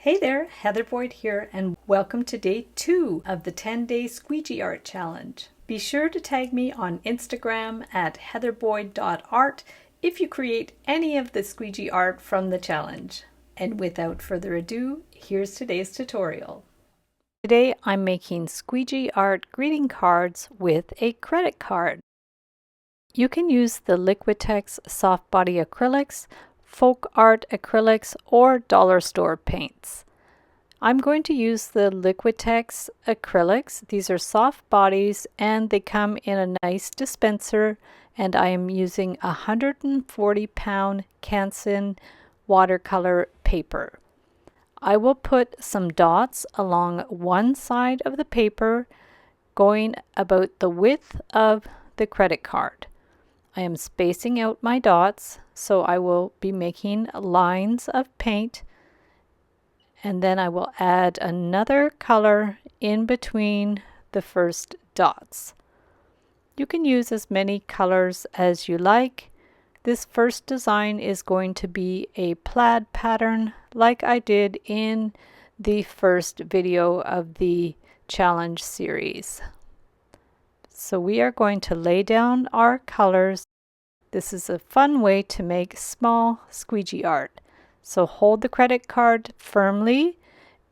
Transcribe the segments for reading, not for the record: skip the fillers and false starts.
Hey there, Heather Boyd here, and welcome to day 2 of the 10-day Squeegee Art Challenge. Be sure to tag me on Instagram at heatherboyd.art if you create any of the squeegee art from the challenge. And without further ado, here's today's tutorial. Today I'm making squeegee art greeting cards with a credit card. You can use the Liquitex soft body acrylics, folk art acrylics, or dollar store paints. I'm going to use the Liquitex acrylics. These are soft bodies and they come in a nice dispenser, and I am using 140-pound Canson watercolor paper. I will put some dots along one side of the paper going about the width of the credit card. I am spacing out my dots, so I will be making lines of paint, and then I will add another color in between the first dots. You can use as many colors as you like. This first design is going to be a plaid pattern like I did in the first video of the challenge series. So we are going to lay down our colors. This is a fun way to make small squeegee art. So hold the credit card firmly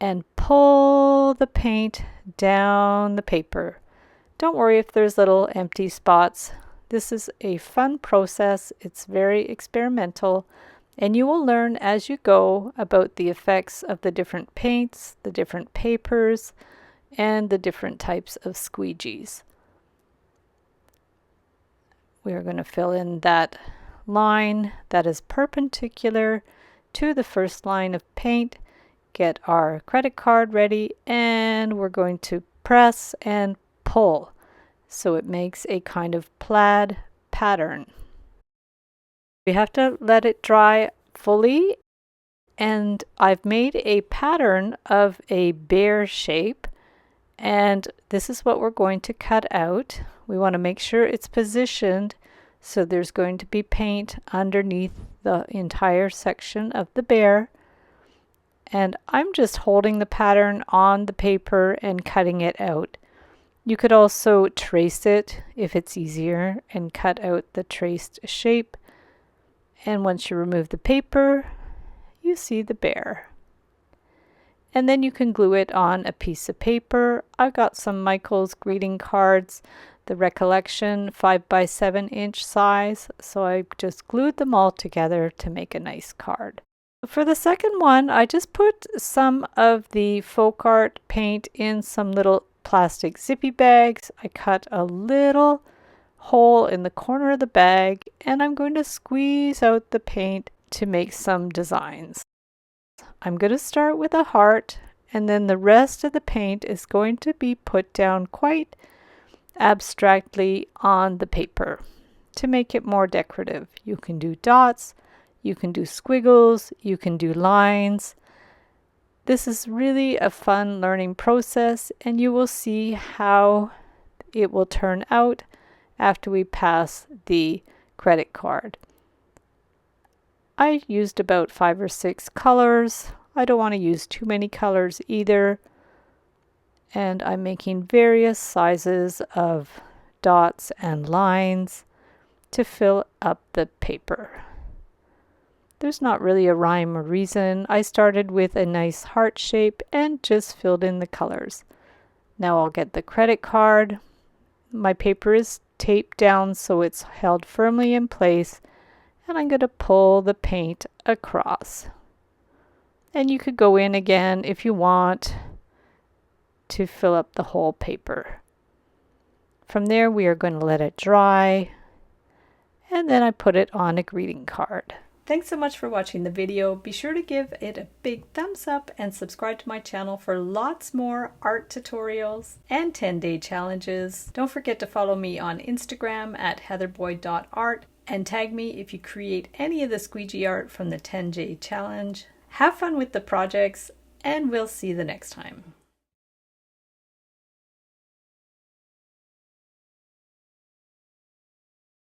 and pull the paint down the paper. Don't worry if there's little empty spots. This is a fun process. It's very experimental, and you will learn as you go about the effects of the different paints, the different papers, and the different types of squeegees. We are going to fill in that line that is perpendicular to the first line of paint, get our credit card ready, and we're going to press and pull so it makes a kind of plaid pattern. We have to let it dry fully, and I've made a pattern of a bear shape, and this is what we're going to cut out. We want to make sure it's positioned so there's going to be paint underneath the entire section of the bear. And I'm just holding the pattern on the paper and cutting it out. You could also trace it if it's easier and cut out the traced shape. And once you remove the paper, you see the bear. And then you can glue it on a piece of paper. I've got some Michael's greeting cards, the Recollection 5x7-inch size, so I just glued them all together to make a nice card. For the second one, I just put some of the folk art paint in some little plastic zippy bags. I cut a little hole in the corner of the bag, and I'm going to squeeze out the paint to make some designs. I'm going to start with a heart, and then the rest of the paint is going to be put down quite abstractly on the paper to make it more decorative. You can do dots, you can do squiggles, you can do lines. This is really a fun learning process, and you will see how it will turn out after we pass the credit card. I used about 5 or 6 colors. I don't want to use too many colors either. And I'm making various sizes of dots and lines to fill up the paper. There's not really a rhyme or reason. I started with a nice heart shape and just filled in the colors. Now I'll get the credit card. My paper is taped down so it's held firmly in place, and I'm going to pull the paint across. And you could go in again if you want to fill up the whole paper. From there, we are going to let it dry, and then I put it on a greeting card. Thanks so much for watching the video. Be sure to give it a big thumbs up and subscribe to my channel for lots more art tutorials and 10-day challenges. Don't forget to follow me on Instagram at heatherboyd.art and tag me if you create any of the squeegee art from the 10-day challenge. Have fun with the projects, and we'll see you the next time.